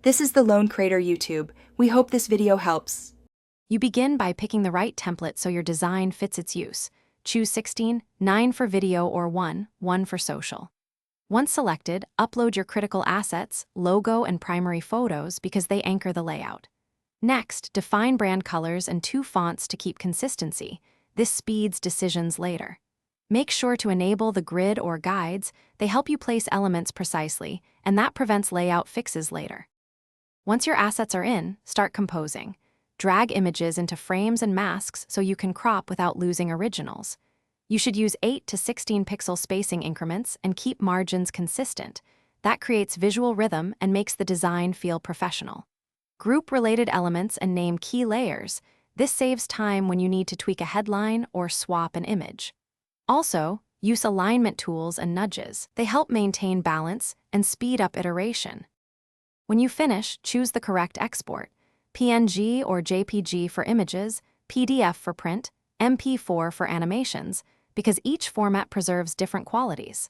This is the Lone Creator YouTube. We hope this video helps. You begin by picking the right template so your design fits its use. Choose 16, 9 for video or 1 for social. Once selected, upload your critical assets, logo and primary photos because they anchor the layout. Next, define brand colors and 2 fonts to keep consistency. This speeds decisions later. Make sure to enable the grid or guides. They help you place elements precisely, and that prevents layout fixes later. Once your assets are in, start composing. Drag images into frames and masks so you can crop without losing originals. You should use 8 to 16 pixel spacing increments and keep margins consistent. That creates visual rhythm and makes the design feel professional. Group related elements and name key layers. This saves time when you need to tweak a headline or swap an image. Also, use alignment tools and nudges. They help maintain balance and speed up iteration. When you finish, choose the correct export. PNG or JPG for images, PDF for print, MP4 for animations, because each format preserves different qualities.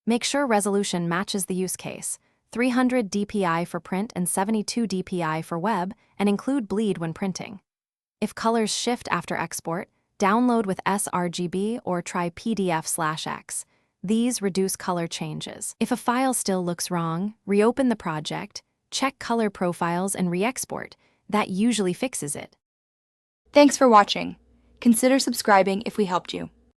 Make sure resolution matches the use case, 300 dpi for print and 72 dpi for web, and include bleed when printing. If colors shift after export, download with sRGB or try PDF/X. These reduce color changes. If a file still looks wrong, reopen the project, check color profiles and re-export. That usually fixes it. Thanks for watching. Consider subscribing if we helped you.